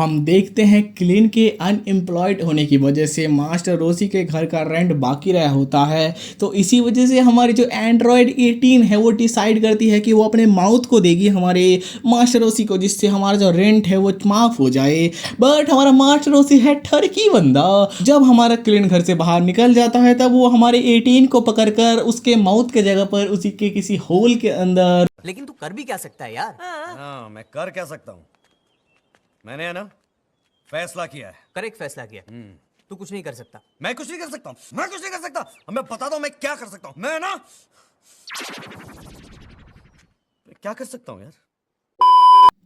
हम देखते हैं क्लिन के अनएम्प्लॉयड होने की वजह से मास्टर रोसी के घर का रेंट बाकी रहा होता है। तो इसी वजह से हमारी जो एंड्रॉयड 18 है वो डिसाइड करती है कि वो अपने माउथ को देगी हमारे मास्टर रोसी को, जिससे हमारा जो रेंट है वो माफ हो जाए। बट हमारा मास्टर रोसी है ठरकी बंदा। जब हमारा क्लिन घर से बाहर निकल जाता है तब वो हमारे 18 को पकड़कर उसके माउथ के जगह पर उसी के किसी होल के अंदर। लेकिन तू कर भी क्या सकता है यार। हाँ, मैं कर क्या सकता हूँ। मैंने है ना फैसला किया है। करेक्ट फैसला किया। तू कुछ नहीं कर सकता। मैं कुछ नहीं कर सकता हूँ। मैं कुछ नहीं कर सकता। अब मैं बताता हूँ मैं क्या कर सकता हूँ। मैं ना क्या कर सकता हूँ यार।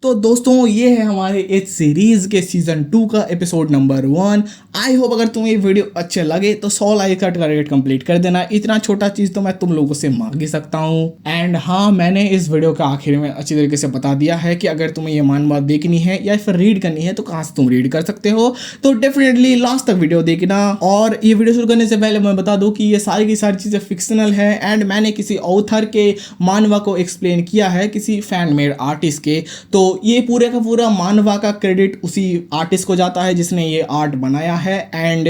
तो दोस्तों ये है हमारे इस सीरीज के सीजन 2 का एपिसोड नंबर 1। आई होप अगर तुम्हें ये वीडियो अच्छे लगे तो 100 लाइक का टारगेट कंप्लीट कर देना। इतना छोटा चीज तो मैं तुम लोगों से मांग ही सकता हूँ। एंड हाँ, मैंने इस वीडियो का आखिर में अच्छी तरीके से बता दिया है कि अगर तुम्हें ये मान बात देखनी है या फिर रीड करनी है तो कहाँ से तुम रीड कर सकते हो। तो डेफिनेटली लास्ट तक वीडियो देखना। और ये वीडियो शुरू करने से पहले मैं बता दूं कि ये सारी की सारी चीजें फिक्शनल है एंड मैंने किसी ऑथर के मानवा को एक्सप्लेन किया है, किसी फैन मेड आर्टिस्ट के। तो ये पूरे का पूरा मानवा का क्रेडिट उसी आर्टिस्ट को जाता है जिसने ये आर्ट बनाया है। एंड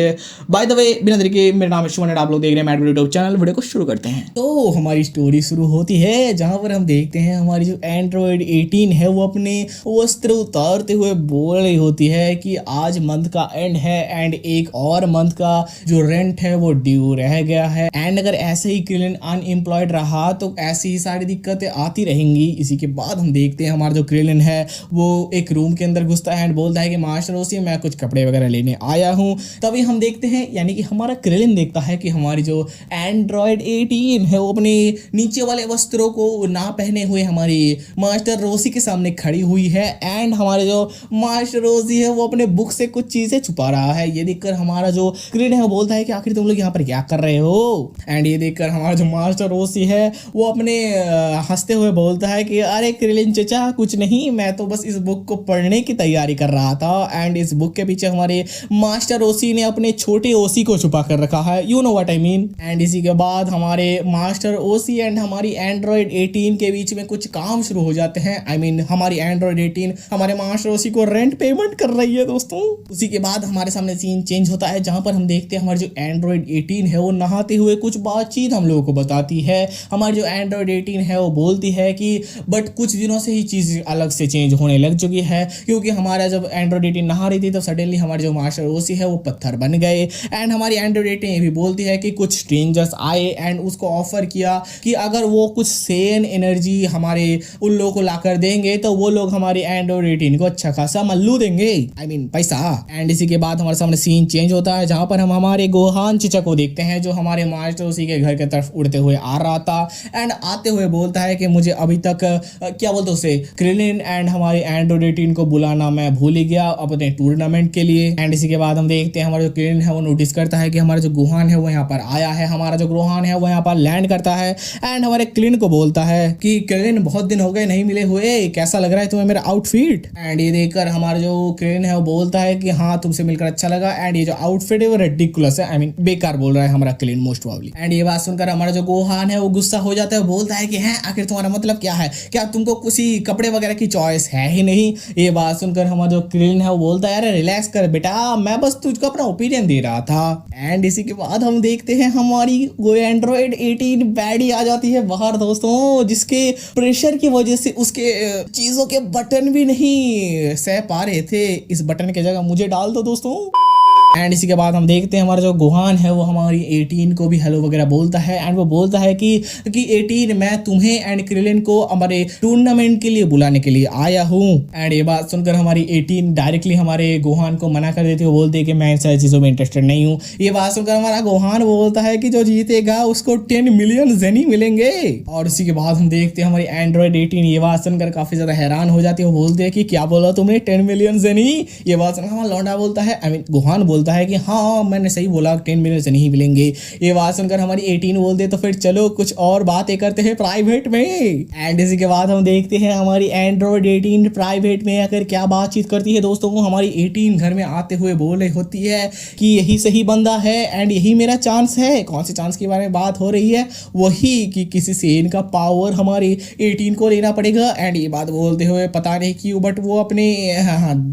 बाय द वे, बिना देरी के, मेरा नाम है शुभन, आप लोग देख रहे हैं मैड यूट्यूब चैनल। वीडियो को शुरू करते हैं। तो हमारी स्टोरी शुरू होती है जहां पर हम देखते हैं हमारी जो एंड्रॉयड 18 है वो अपने वस्त्र उतारते हुए बोल रही होती है कि आज मंथ का एंड है एंड एक और मंथ का जो रेंट है वो ड्यू रह गया है। एंड अगर ऐसे ही क्लिन अनएम्प्लॉयड रहा तो ऐसी ही सारी दिक्कतें आती रहेंगी। इसी के बाद हम देखते हैं हमारा जो क्लिन है वो एक रूम के अंदर घुसता है एंड बोलता है कि मास्टर रोसी, मैं कुछ कपड़े वगैरह लेने आया हूँ। तभी हम देखते हैं, यानी कि हमारा क्रिलिन देखता है कि हमारी जो एंड्रॉयड 18 है वो अपने नीचे वाले वस्त्रों को ना पहने हुए हमारी मास्टर रोसी के सामने खड़ी हुई है। एंड हमारे जो मास्टर रोसी है वो अपने बुक से कुछ चीजें छुपा रहा है। ये देखकर हमारा जो क्रिलिन है वो बोलता है कि आखिर तुम लोग यहाँ पर क्या कर रहे हो। एंड ये देखकर हमारा जो मास्टर रोसी है वो अपने हंसते हुए बोलता है कि अरे क्रिलिन चचा, कुछ नहीं, मैं तो बस इस बुक को पढ़ने की तैयारी कर रहा था। एंड इस बुक के पीछे हमारे मास्टर ओसी ने अपने छोटे ओसी को छुपा कर रखा है, you know what I mean. And इसी के बाद हमारे मास्टर ओसी एंड हमारी एंड्रॉयड 18 के बीच में कुछ काम शुरू हो जाते हैं। आई मीन हमारी एंड्रॉयड 18 हमारे मास्टर ओसी को रेंट पेमेंट कर रही है दोस्तों। उसी के बाद हमारे सामने सीन चेंज होता है जहां पर हम देखते हैं हमारी जो एंड्रॉयड 18 है वो नहाते हुए कुछ बातचीत हम लोगों को बताती है। हमारी जो एंड्रॉयड 18 है वो बोलती है कि बट कुछ दिनों से ही चीज अलग से चेंज होने लग चुकी है, क्योंकि हमारा जब एंड्रॉयड 18 नहा रही थी तो सडनली हमारे जो मास्टर ओसी है वो पत्थर बन गए। एंड हमारी एंड्रॉयड 18 ये भी बोलती है कि कुछ स्ट्रेंजर्स आए एंड उसको ऑफर किया कि अगर वो कुछ सेन एनर्जी हमारे उन लोगों को लाकर देंगे तो वो लोग हमारी एंड्रॉयड 18 को अच्छा खासा मल्लू देंगे, आई मीन पैसा। एंड इसी के बाद हमारे सामने सीन चेंज होता है जहां पर हम हमारे गोहान चचा को देखते हैं जो हमारे मास्टर ओसी के घर की तरफ उड़ते हुए आ रहा था। एंड आते हुए बोलता है कि मुझे अभी तक क्या बोलते उसे, क्रिलिन एंड हमारी एंड्रॉयड 18 को बुलाना मैं भूल ही गया अपने टूर्नामेंट के लिए। एंड इसी के बाद हम देखते हैं हमारा जो क्लिन है वो नोटिस करता है कि हमारा जो गुहान है वो यहाँ पर आया है। हमारा जो गुहान है वो यहाँ पर लैंड करता है एंड हमारे क्लिन को बोलता है कि क्लिन, बहुत दिन हो गए नहीं मिले हुए, कैसा लग रहा है तुम्हें मेरा आउटफिट। एंड ये देखकर हमारा जो क्लिन है वो बोलता है कि हाँ, तुमसे मिलकर अच्छा लगा एंड ये जो आउटफिट है वो रेडिकुलस है, आई मीन बेकार बोल रहा है हमारा क्लिन मोस्ट प्रोबब्ली। एंड ये बात सुनकर हमारा जो गुहान है वो गुस्सा हो जाता है, बोलता है कि हैं आखिर तुम्हारा मतलब क्या है, क्या तुमको किसी कपड़े वगैरह की चॉइस है ही नहीं। ये बात सुनकर हमारा जो क्रिलिन है वो बोलता है अरे रिलैक्स कर बेटा, मैं बस तुझको अपना ओपिनियन दे रहा था। एंड इसी के बाद हम देखते हैं हमारी एंड्रॉयड 18 बैडी आ जाती है बाहर दोस्तों, जिसके प्रेशर की वजह से उसके चीजों के बटन भी नहीं सह पा रहे थे। इस बटन की जगह मुझे डाल दो दोस्तों। एंड इसी के बाद हम देखते हैं हमारा जो गुहान है वो हमारी 18 को भी हेलो वगैरह बोलता है एंड वो बोलता है कि 18, मैं तुम्हें एंड क्रिलिन को हमारे टूर्नामेंट के लिए बुलाने के लिए आया हूँ। एंड ये बात सुनकर हमारी 18 डायरेक्टली हमारे गुहान को मना कर देती है, वो बोलती है कि मैं इन सारी चीज़ों में इंटरेस्टेड नहीं हूँ। ये बात सुनकर हमारा गुहान बोलता है कि जो जीतेगा उसको 10 मिलियन जेनी मिलेंगे। और इसी के बाद हम देखते हैं हमारी एंड्रॉयड 18 ये बात सुनकर काफी ज्यादा हैरान हो जाती है, वो बोलते हैं कि क्या बोला तुमने, 10 मिलियन जेनी। ये बात सुनकर हमारा लौंडा बोलता है, आई मीन गुहान बोलता बोलता है कि हाँ मैंने सही बोला 10 मिलियन से नहीं मिलेंगे। ये बात सुनकर हमारी 18 बोलते हैं तो फिर चलो कुछ और बातें करते हैं प्राइवेट में। एंड इसी के बाद हम देखते हैं हमारी एंड्रॉइड 18 प्राइवेट में आकर क्या बातचीत करती है दोस्तों। हमारी 18 घर में आते हुए बोल रही होती है कि यही सही बंदा है एंड यही मेरा चांस है। कौन से चांस के बारे में बात हो रही है? वही कि किसी सेन का पावर हमारी 18 को लेना पड़ेगा। एंड ये बात बोलते हुए पता नहीं क्यों बट वो अपने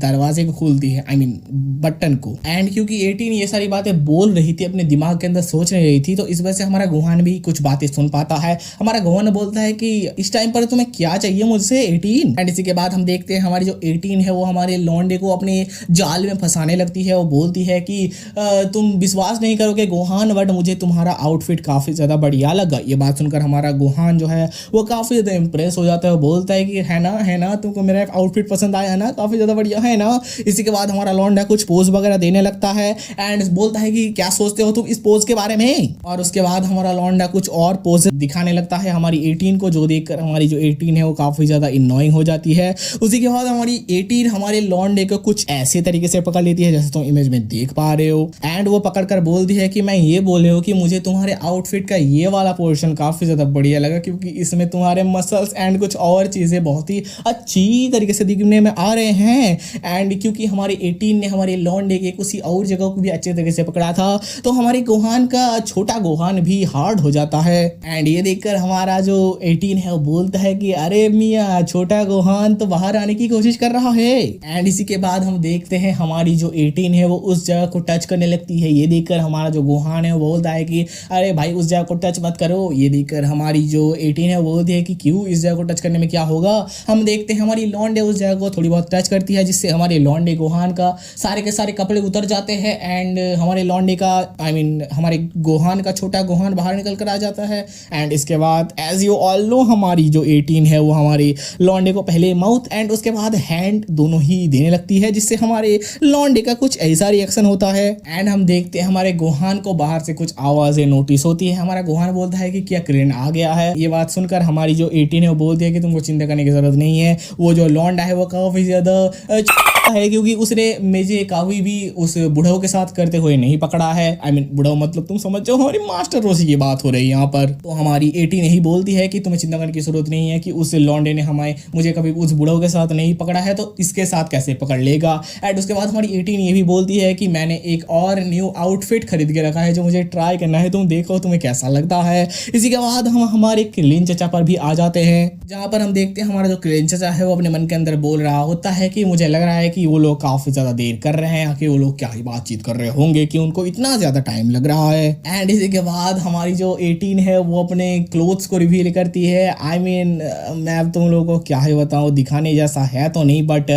दरवाजे को खोलती है, आई मीन बटन को। एंड क्योंकि 18 ये सारी बातें बोल रही थी, अपने दिमाग के अंदर सोच रही थी, तो इस वजह से हमारा गुहान भी कुछ बातें सुन पाता है। हमारा गुहान बोलता है कि इस टाइम पर तुम्हें क्या चाहिए मुझसे 18। एंड इसी के बाद हम देखते हैं हमारी जो 18 है वो हमारे लौंडे को अपने जाल में फंसाने लगती है। वो बोलती है कि तुम विश्वास नहीं करोगे गुहान बट मुझे तुम्हारा आउटफिट काफी ज्यादा बढ़िया लगा। ये बात सुनकर हमारा गुहान जो है वो काफी ज्यादा इंप्रेस हो जाता है। वो बोलता है कि है ना तुमको मेरा आउटफिट पसंद आया ना, काफी ज्यादा बढ़िया है ना। इसी के बाद हमारा लौंडा कुछ पोज वगैरह देने लगता है एंड बोलता है कि क्या सोचते हो तुम इस पोज के बारे में। और उसके बाद हमारा लौंडा कुछ और पोज दिखाने लगता है हमारी 18 को, जो देखकर हमारी जो 18 है वो काफी ज्यादा इनोइंग हो जाती है। उसी के बाद हमारी 18 हमारे लौंडे को कुछ ऐसे तरीके से पकड़ लेती है जैसे तुम इमेज में देख पा रहे हो। एंड वो पकड़कर बोलती है कि मैं ये बोल रही हूँ कि मुझे तुम्हारे आउटफिट का ये वाला पोर्शन काफी ज्यादा बढ़िया लगा क्योंकि इसमें तुम्हारे मसल्स एंड कुछ और चीजें बहुत ही अच्छी तरीके से दिखने में आ रहे हैं। एंड क्योंकि हमारे 18 ने हमारे लौंडे के किसी और जगह को भी अच्छे तरीके से पकड़ा था तो हमारे गुहान का छोटा गुहान भी हार्ड हो जाता है। एंड ये देखकर हमारा जो 18 है वो बोलता है कि अरे मियाँ छोटा गुहान तो बाहर आने की कोशिश कर रहा है। एंड इसी के बाद हम देखते हैं हमारी जो 18 है वो उस जगह को टच करने लगती है। ये देखकर हमारा जो गुहान है वो बोलता है कि अरे भाई उस जगह को टच मत करो। ये देखकर हमारी जो 18 है वो बोलती है कि क्यों, इस जगह को टच करने में क्या होगा। हम देखते हैं हमारी लौंडे उस जगह को थोड़ी बहुत टच करती है जिससे हमारे लौंडे गुहान का सारे के सारे कपड़े उतर जाते हैं एंड हमारे लौंडे का हमारे गुहान का छोटा गुहान बाहर निकल कर आ जाता है। एंड इसके बाद एज यू ऑल नो हमारी जो 18 है वो हमारे लौंडे को पहले माउथ एंड उसके बाद हैंड दोनों ही देने लगती है जिससे हमारे लौंडे का कुछ ऐसा रिएक्शन होता है। एंड हम देखते हैं हमारे गुहान को बाहर से कुछ आवाजें नोटिस होती है। हमारा गुहान बोलता है कि क्या क्रेन आ गया है। ये बात सुनकर हमारी जो 18 है वो बोलती है कि तुमको चिंता करने की जरूरत नहीं है। वो जो लौंडा है वो काफी ज्यादा है क्योंकि उसने मुझे कभी भी उस बुढ़ाऊ के साथ करते हुए नहीं पकड़ा है। बुढ़ाऊ मतलब तुम समझ जाओ हमारी मास्टर रोसी की बात हो रही है यहाँ पर। तो हमारी 18 यही बोलती है कि तुम्हें चिंता करने की जरूरत नहीं है कि उस लौंडे ने मुझे कभी उस बुढ़ाऊ के साथ नहीं पकड़ा है तो इसके साथ कैसे पकड़ लेगा। एंड उसके बाद हमारी 18 ये भी बोलती है कि मैंने एक और न्यू आउटफिट खरीद के रखा है जो मुझे ट्राई करना है, तुम देखो तुम्हें कैसा लगता है। इसी के बाद हम हमारे क्लीन चचा पर भी आ जाते हैं जहाँ पर हम देखते हैं हमारा जो क्लीन चचा है वो अपने मन के अंदर बोल रहा होता है कि मुझे लग रहा है कि वो लोग काफी ज्यादा देर कर रहे हैं, कि वो लोग क्या ही बातचीत कर रहे होंगे कि उनको इतना ज्यादा टाइम लग रहा है। एंड इसी के बाद हमारी जो 18 है वो अपने क्लोथ्स को रिवील करती है। मैं अब तुम लोगों को क्या ही बताऊं, दिखाने जैसा है तो नहीं बट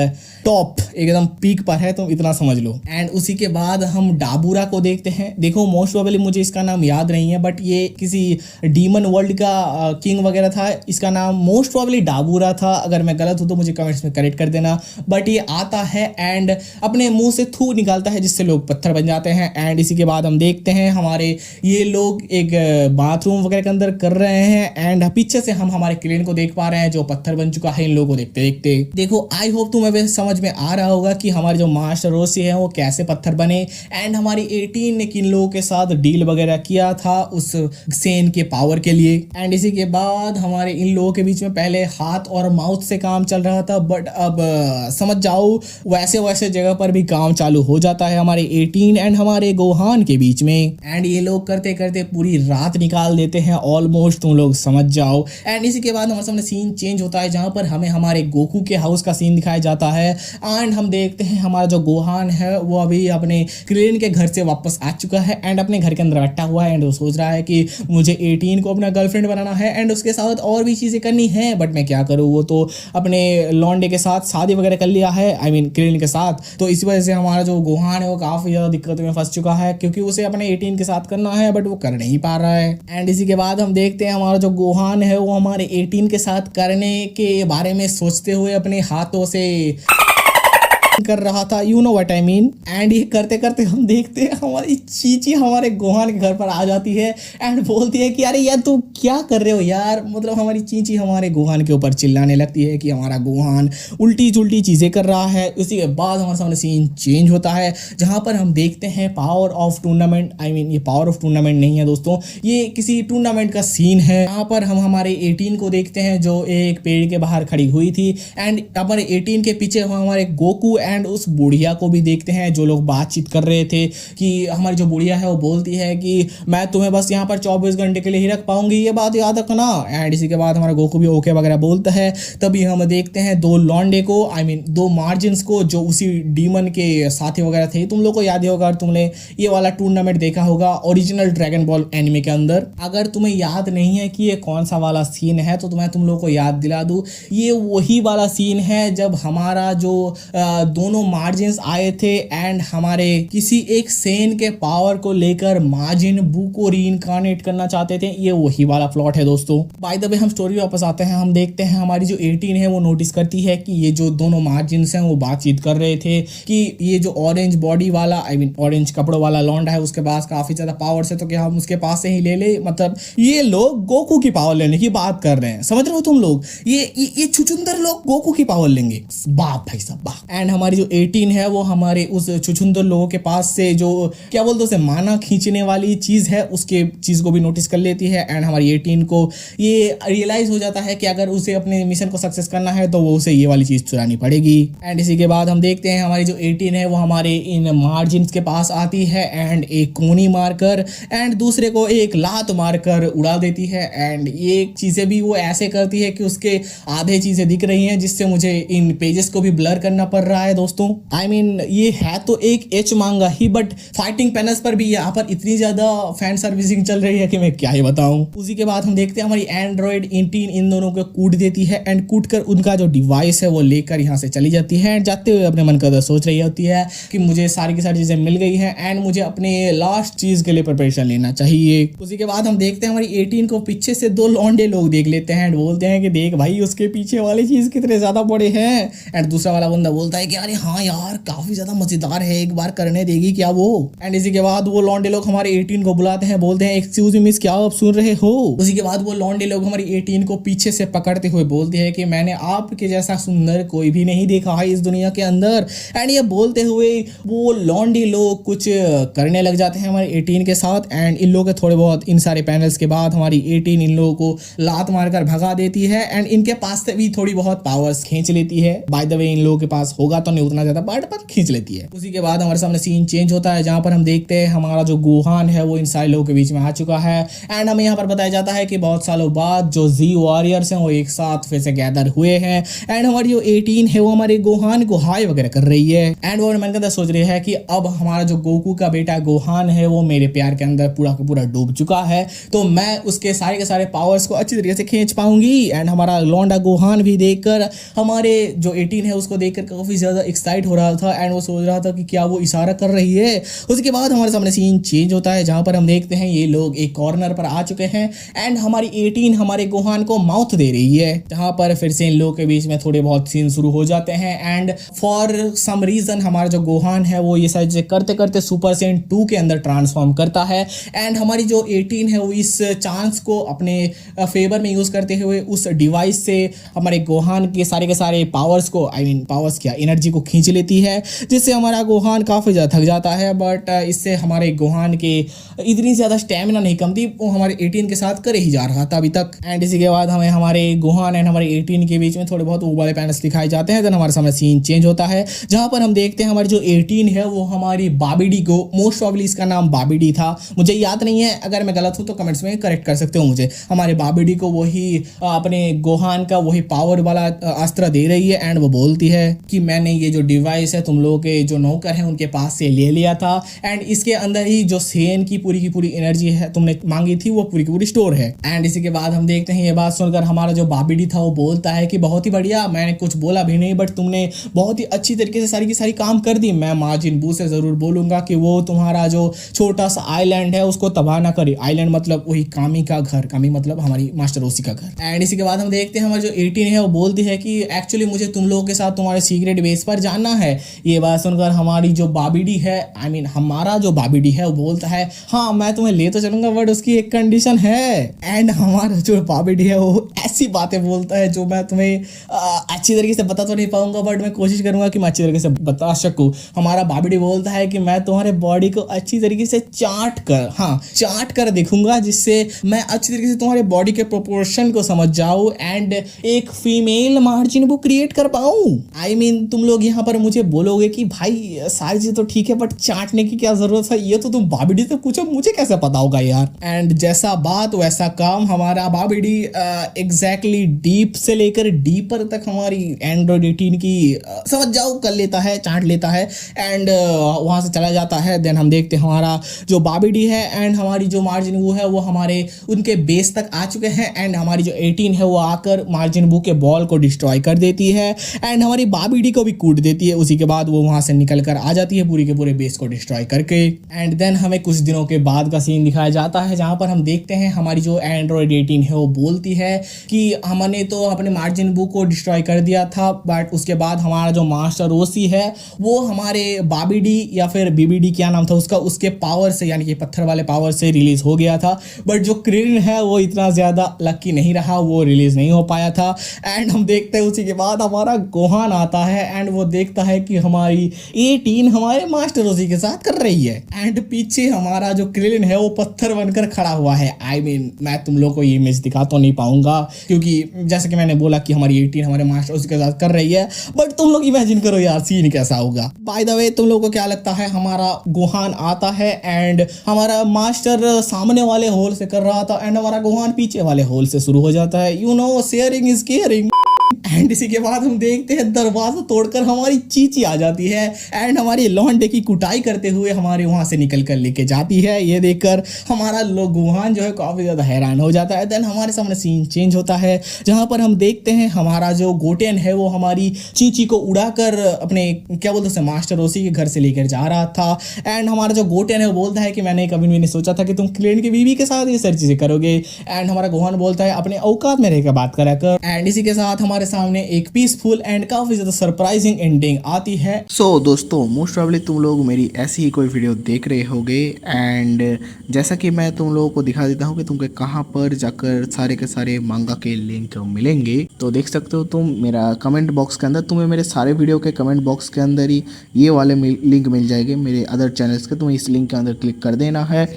टॉप एकदम पीक पर है, तुम इतना समझ लो। एंड उसी के बाद हम डाबूरा को देखते हैं। देखो मोस्ट प्रोबेबली मुझे इसका नाम याद नहीं है बट ये किसी डीमन वर्ल्ड का किंग वगैरह था। इसका नाम मोस्ट प्रोबेबली डाबूरा था, अगर मैं गलत हूं तो मुझे कमेंट्स में करेक्ट कर देना। बट ये आता है एंड अपने मुंह से थू निकालता है जिससे लोग पत्थर बन जाते हैं। एंड इसी के बाद हम देखते हैं हमारे ये लोग एक बाथरूम वगैरह के अंदर कर रहे हैं एंड पीछे से हम हमारे क्लेन को देख पा रहे हैं जो पत्थर बन चुका है इन लोगों को देखते देखते। देखो आई होप तुम्हें समझ में आ रहा होगा कि हमारे जो मास्टर रोसी है वो कैसे पत्थर बने एंड हमारी 18 ने किन लोगों के साथ डील वगैरह किया था उस सेन के पावर के लिए। एंड इसी के बाद हमारे इन लोगों के बीच में पहले हाथ और माउथ से काम चल रहा था बट अब समझ जाओ वैसे वैसे जगह पर भी काम चालू हो जाता है हमारे 18 एंड हमारे गोहान के बीच में। एंड ये लोग करते करते पूरी रात निकाल देते हैं ऑलमोस्ट, तुम लोग समझ जाओ। एंड इसी के बाद हमारे सामने सीन चेंज होता है जहां पर हमें हमारे गोकू के हाउस का सीन दिखाया जाता है। एंड हम देखते हैं हमारा जो गोहान है वो अभी अपने क्रेन के घर से वापस आ चुका है एंड अपने घर के अंदर बैठा हुआ है एंड वो सोच रहा है कि मुझे 18 को अपना गर्लफ्रेंड बनाना है एंड उसके साथ और भी चीज़ें करनी है बट मैं क्या करूँ, वो तो अपने लौंडे के साथ शादी वगैरह कर लिया है, क्रेन के साथ। तो इस वजह से हमारा जो गोहान है वो काफ़ी ज़्यादा दिक्कत में फंस चुका है क्योंकि उसे अपने 18 के साथ करना है बट वो कर नहीं पा रहा है। एंड इसी के बाद हम देखते हैं हमारा जो गोहान है वो हमारे 18 के साथ करने के बारे में सोचते हुए अपने हाथों से कर रहा था, you know what I mean. And ये करते करते हम देखते हैं हमारी चीची हमारे गोहान के घर पर आ जाती है एंड बोलती है कि अरे यार तू क्या कर रहे हो यार, मतलब हमारी चीची हमारे गोहान के ऊपर चिल्लाने लगती है कि हमारा गोहान उल्टी जुल्टी चीज़ें कर रहा है। उसी के बाद हमारे सामने सीन चेंज होता है जहाँ पर हम देखते हैं power of tournament. I mean ये पावर ऑफ टूर्नामेंट नहीं है दोस्तों, ये किसी टूर्नामेंट का सीन है। यहाँ पर हम हमारे 18 को देखते हैं जो एक पेड़ के बाहर खड़ी हुई थी एंड हमारे 18 के पीछे हम हमारे गोकू एंड उस बुढ़िया को भी देखते हैं जो लोग बातचीत कर रहे थे कि हमारी जो बुढ़िया है वो बोलती है कि मैं तुम्हें बस यहाँ पर 24 घंटे के लिए ही रख पाऊंगी, ये बात याद रखना। एंड इसी के बाद हमारा गोकू भी ओके वगैरह बोलता है। तभी हम देखते हैं दो लॉन्डे को, आई मीन दो मार्जिन्स को जो उसी डीमन के साथी वगैरह थे। तुम लोग को याद ही होगा, तुमने ये वाला टूर्नामेंट देखा होगा ओरिजिनल ड्रैगन बॉल एनिमे के अंदर। अगर तुम्हें याद नहीं है कि ये कौन सा वाला सीन है तो मैं तुम लोग को याद दिला दूं, ये वही वाला सीन है जब हमारा जो दोनों मार्जिन्स आए थे एंड हमारे किसी एक सेन के पावर को लेकर मार्जिन बू को रीइंकार्नेट करना चाहते थे। ये वही वाला प्लॉट है दोस्तों। बाय द वे हम स्टोरी वापस आते हैं, हम देखते हैं हमारी जो 18 है वो नोटिस करती है कि ये जो दोनों मार्जिन्स हैं वो बातचीत कर रहे थे कि ये जो ऑरेंज बॉडी वाला, आई मीन ऑरेंज कपड़ों वाला लौंडा है उसके पास काफी ज्यादा पावर्स है, तो क्या हम उसके पास से ही ले ले। मतलब ये लोग गोकू की पावर लेने की बात कर रहे हैं, समझ रहे हो तुम लोग, ये छुछुंदर लोग गोकू की पावर लेंगे। बाप भाई साहब बाप। एंड हमारी जो 18 है वो हमारे उस छुछुंदर लोगों के पास से जो क्या बोलते हैं उसे माना खींचने वाली चीज है उसके चीज को भी नोटिस कर लेती है। एंड हमारी 18 को ये रियलाइज हो जाता है कि अगर उसे अपने मिशन को सक्सेस करना है तो वो उसे ये वाली चीज चुरानी पड़ेगी। एंड इसी के बाद हम देखते हैं हमारी जो 18 है वो हमारे इन मार्जिन्स के पास आती है एंड एक कोनी मारकर एंड दूसरे को एक लात मारकर उड़ा देती है। एंड ये चीजें भी वो ऐसे करती है कि उसके आधे चीजें दिख रही हैं जिससे मुझे इन पेजेस को भी ब्लर करना पड़ रहा है दोस्तों। आई मीन ये है तो एक एच मांगा ही, बट फाइटिंग पैनल्स पर भी यहाँ पर इतनी ज्यादा फैन सर्विसिंग चल रही है कि मैं क्या ही बताऊं। उसी के बाद हम देखते हैं हमारी एंड्रॉइड 18 इन दोनों को कूट देती है एंड कूट कर उनका जो डिवाइस है वो लेकर यहाँ से चली जाती है एंड जाते हुए अपने मन का सोच रही होती है कि मुझे सारी की सारी चीजें मिल गई हैं एंड मुझे अपने लास्ट चीज के लिए प्रिपरेशन लेना चाहिए। उसी के बाद हम देखते हैं हमारी 18 को पीछे से दो लौंडे लोग देख लेते हैं एंड बोलते हैं कि देख भाई उसके पीछे वाली चीज कितने ज्यादा बड़े हैं। एंड दूसरा वाला बंदा बोलता है कि अरे हाँ यार काफी ज्यादा मजेदार है, एक बार करने देगी क्या वो। एंड इसी के बाद वो लौंडे लोग हमारे 18 को बुलाते हैं, बोलते हैं एक्सक्यूज मी मिस क्या आप सुन रहे हो। उसी के बाद वो लौंडे लोग हमारी 18 को पीछे से पकड़ते हुए बोलते हैं कि मैंने आपके जैसा सुंदर कोई भी नहीं देखा है इस दुनिया के अंदर। एंड ये बोलते हुए वो लौंडे लोग कुछ करने लग जाते हैं हमारे 18 के साथ एंड इन लोगों के थोड़े बहुत इन सारे पैनल्स के बाद हमारी 18 इन लोगों को लात मारकर भगा देती है एंड इनके पास से भी थोड़ी बहुत पावर्स खींच लेती है। बाय द वे इन लोगों के पास होगा तो नहीं उतना ज्यादा बट पर खींच लेती है। उसी के बाद हमारे सामने सीन चेंज होता है जहां पर हम देखते हैं हमारा जो गोहान है वो इन सारे लोगों के बीच में आ चुका है एंड हमें यहाँ पर बताया जाता है कि बहुत सालों बाद जो जी वॉरियर्स हैं वो एक साथ फिर से गैदर हुए हैं एंड हमारी जो 18 है वो हमारे गोहान को हाई वगैरह कर रही है एंड वो मन के अंदर सोच रही है कि अब हमारा जो गोकू का बेटा गोहान है वो मेरे प्यार के अंदर पूरा का पूरा डूब चुका है तो मैं उसके सारे के सारे पावर्स को अच्छी तरीके से खींच पाऊंगी। एंड हमारा लौंडा गोहान भी देखकर हमारे जो 18 है उसको देखकर काफी ज्यादा एक्साइट हो रहा था एंड वो सोच रहा था कि क्या वो इशारा कर रही है। उसके बाद हमारे सामने सीन चेंज होता है जहां पर हम देखते हैं ये लोग एक कॉर्नर पर आ चुके हैं एंड हमारी 18 हमारे गोहान को माउथ दे रही है जहां पर फिर से इन लोगों के बीच में थोड़े बहुत सीन शुरू हो जाते हैं एंड फॉर सम रीजन हमारा जो गोहान है वो ये सारी चीजें करते करते सुपर सेन 2 के अंदर ट्रांसफॉर्म करता है एंड हमारी जो 18 है वो इस चांस को अपने फेवर में यूज करते हुए उस डिवाइस से हमारे गोहान के सारे पावर्स को, आई मीन पावर्स क्या, एनर्जी को खींच लेती है जिससे हमारा गोहान काफी ज्यादा थक जाता है। बट इससे हमारे गोहान के इतनी ज्यादा स्टेमिना नहीं कम थी, वो हमारे 18 के साथ कर ही जा रहा था अभी तक। एंड इसी के बाद हमें हमारे गोहान एंड हमारे 18 के बीच में थोड़े बहुत वो वाले पैनल्स दिखाए जाते हैं। देन हमारे सामने सीन चेंज होता है जहां पर हम देखते हैं हमारी जो 18 है वो हमारी बाबीडी को, मोस्ट प्रॉब्ली इसका नाम बाबीडी था, मुझे याद नहीं है, अगर मैं गलत हूं तो कमेंट्स में करेक्ट कर सकते हो मुझे। हमारे बाबीडी को वही अपने गोहान का वही पावर वाला अस्त्र दे रही है एंड वो बोलती है कि मैंने ये जो डिवाइस है तुम लोगों के जो नौकर हैं उनके पास से ले लिया था एंड इसके अंदर ही जो सेन की पूरी एनर्जी है तुमने मांगी थी वो पूरी की पूरी स्टोर है। एंड इसी के बाद हम देखते हैं ये बात सुनकर हमारा जो बाबीडी था वो बोलता है कि बहुत ही बढ़िया, मैंने कुछ बोला भी नहीं बट तुमने बहुत ही अच्छी तरीके से सारी की सारी काम कर दी। मैं मार्जिन बू से जरूर बोलूंगा कि वो तुम्हारा जो छोटा सा आइलैंड है उसको तबाह ना करे। आइलैंड मतलब वही कामी का घर, कामी मतलब हमारी मास्टर ओसी का घर। एंड इसी के बाद हम देखते हैं हमारी जो 18 है वो बोलती है कि एक्चुअली मुझे तुम लोगों के साथ तुम्हारे सीक्रेट बेस पर जानना है। ये बात सुनकर हमारी जो बाबीडी है, आई मीन हमारा जो बाबीडी है, वो बोलता है हाँ मैं तुम्हें ले तो चलूंगा बट उसकी एक कंडीशन है। एंड हमारा जो बाबीडी है वो ऐसी बातें बोलता है जो मैं तुम्हें अच्छी तरीके से बता तो नहीं पाऊंगा, बट मैं कोशिश करूंगा कि मैं अच्छी तरीके से बता सकूं। हमारा बाबीडी बोलता है कि मैं तुम्हारे बॉडी को अच्छी तरीके से चाट कर देखूंगा, जिससे मैं अच्छी तरीके से तुम्हारे बॉडी के प्रोपोर्शन को समझ जाऊं एंड एक फीमेल मार्जिन वो क्रिएट कर पाऊं। आई मीन तुम लोग यहाँ पर मुझे बोलोगे कि भाई सारी चीज तो ठीक है बट चाटने की क्या जरूरत है, ये तो तुम बाबीडी से पूछो, मुझे कैसे पता होगा यार। एंड जैसा बात वैसा काम, हमारा बाबीडी एग्जैक्टली डीप से लेकर डीपर तक हमारी एंड्रॉइड 18 की समझ जाओ कर लेता है, चाट लेता है एंड वहां से चला जाता है। देन हम देखते हैं हमारा जो बाबीडी है एंड हमारी जो मार्जिन बू है वो हमारे उनके बेस तक आ चुके हैं एंड हमारी जो 18 है वो आकर मार्जिन बू के बॉल को डिस्ट्रॉय कर देती है एंड हमारी बाबीडी को भी कूट देती है। उसी के बाद वो वहां से निकल कर आ जाती है पूरी के पूरे बेस को डिस्ट्रॉय करके। एंड देन हमें कुछ दिनों के बाद का सीन दिखाया जाता है जहां पर हम देखते हैं हमारी जो एंड्रॉइड 18 है वो बोलती है कि हमने तो अपने मार्जिन बू को डिस्ट्रॉय कर दिया था, बट उसके बाद हमारा जो मास्टर ओसी है वो हमारे बाबीडी या फिर बीबीडी क्या नाम था उसका, उसके पावर से यानी कि पत्थर वाले पावर से रिलीज हो गया था। बट जो क्रिलिन है वो इतना ज्यादा लकी नहीं रहा, वो रिलीज नहीं हो पाया था। एंड हम देखते हैं उसी के बाद हमारा गोहान आता है एंड वो देखता है कि हमारी 18 हमारे मास्टर ओसी के साथ कर रही है एंड पीछे हमारा जो क्रिलिन है वो पत्थर बनकर खड़ा हुआ है। आई मीन मैं तुम लोग को ये इमेज दिखा तो नहीं पाऊंगा क्योंकि जैसे कि मैंने बोला कि हमारी 18 हमारे मास्टर ओसी के साथ कर रही है, बट तुम लोग इमेजिन करो यार सीन कैसा होगा। बाय द वे तुम लोगों को क्या लगता है, हमारा गोहान आता है एंड हमारा मास्टर सामने वाले होल से कर रहा था एंड हमारा गोहान पीछे वाले होल से शुरू हो जाता है। You know sharing is caring. And इसी के बाद हम देखते हैं दरवाजा तोड़कर हमारी चीची आ जाती है एंड हमारी लॉन्डे की कुटाई करते हुए हमारे वहां से निकल कर लेके जाती है। ये देखकर हमारा गोहान जो है काफी ज्यादा हैरान हो जाता है। देन हमारे सामने सीन चेंज होता है जहां पर हम देखते हैं हमारा जो गोटेन है वो हमारी चीची को उड़ाकर अपने क्या बोलते हैं मास्टर ओसी के घर से लेकर जा रहा था एंड हमारा जो गोटेन है वो बोलता है कि मैंने कभी भी नहीं सोचा था कि तुम क्लियन की बीवी के साथ ये सारी चीजें करोगे। एंड हमारा गोहान बोलता है अपने औकात में रहकर बात करा कर। एंड इसी के साथ हमारे सामने एक पीसफुल एंड काफी ज्यादा सरप्राइजिंग एंडिंग आती है। सो दोस्तों मोस्ट प्रोबेबली तुम लोग मेरी ऐसी ही कोई वीडियो देख रहे होगे एंड जैसा कि मैं तुम लोगों को दिखा देता हूँ कि तुमको कहाँ पर जाकर सारे के सारे मांगा के लिंक मिलेंगे। तो देख सकते हो तुम मेरा कमेंट बॉक्स के अंदर, तुम्हें मेरे सारे वीडियो के कमेंट बॉक्स के अंदर ही ये वाले लिंक मिल जाएंगे मेरे अदर चैनल्स के। तुम्हें इस लिंक के अंदर क्लिक कर देना है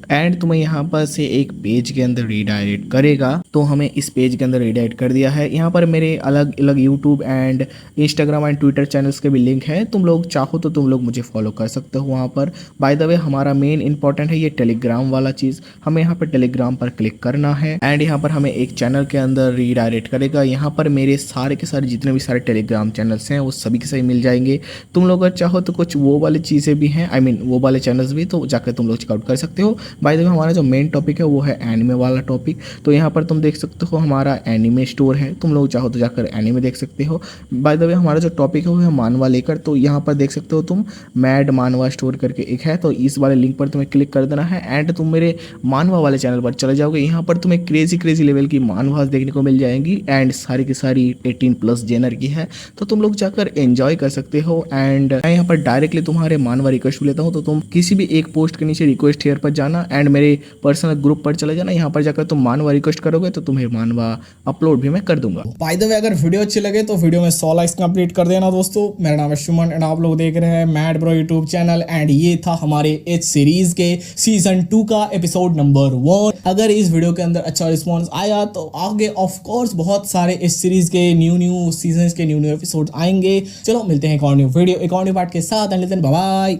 एंड तुम्हें यहाँ पर से एक पेज के अंदर रीडायरेक्ट करेगा। तो हमें इस पेज के अंदर रीडायरेक्ट कर दिया है। यहाँ पर मेरे अलग अलग YouTube and Instagram and Twitter channels के भी लिंक है, तुम लोग चाहो तो तुम लोग मुझे फॉलो कर सकते हो वहाँ पर। बाय द वे हमारा मेन इंपॉर्टेंट है ये टेलीग्राम वाला चीज़, हमें यहाँ पर टेलीग्राम पर क्लिक करना है एंड यहाँ पर हमें एक चैनल के अंदर रीडायरेक्ट करेगा। यहाँ पर मेरे सारे के सारे जितने भी सारे टेलीग्राम चैनल्स हैं वो सभी के सभी मिल जाएंगे। तुम लोग अगर चाहो तो कुछ वो वाली चीज़ें भी हैं, आई मीन वो वाले चैनल्स भी, तो जाकर तुम लोग चेकआउट कर सकते हो। बाय द वे हमारा जो मेन टॉपिक है वो है एनिमे वाला टॉपिक। तो यहाँ पर तुम देख सकते हो हमारा एनिमे स्टोर है, तुम लोग चाहो तो जाकर एनिमे देख सकते हो। बाय द वे हमारा जो टॉपिक है वो है मानवा लेकर, तो यहाँ पर देख सकते हो तुम मैड मानवा स्टोर करके एक है, तो इस वाले लिंक पर तुम्हें क्लिक कर देना है एंड तुम मेरे मानवा वाले चैनल पर चले जाओगे। यहाँ पर तुम्हें क्रेजी लेवल की मानवास देखने को मिल जाएंगी एंड सारी की सारी 18+ जेनर की है, तो तुम लोग जाकर एंजॉय कर सकते हो। एंड मैं यहाँ पर डायरेक्टली तुम्हारे मानवा रिक्वेस्ट लेता हूँ, तो तुम किसी भी एक पोस्ट के नीचे रिक्वेस्ट हेयर पर जाना एंड मेरे पर्सनल ग्रुप पर चले जाना। यहाँ पर जाकर तुम मानवा रिक्वेस्ट करोगे तो तुम्हें मानवा अपलोड भी मैं कर दूंगा। बाय द वे अगर वीडियो अच्छी लगे तो वीडियो में 100 लाइक्स कंप्लीट कर देना दोस्तों। मेरा नाम है सुमन एंड आप लोग देख रहे हैं mad bro YouTube channel and ये था हमारे एच सीरीज के सीजन 2 का एपिसोड नंबर 1। अगर इस वीडियो के अंदर अच्छा रिस्पॉन्स आया तो आगे ऑफ कोर्स बहुत सारे इस सीरीज के न्यू सीजन के न्यू एपिसोड आएंगे। चलो मिलते हैं एक और न्यू वीडियो एक और न्यू पार्ट के साथ एंड बाय बाय।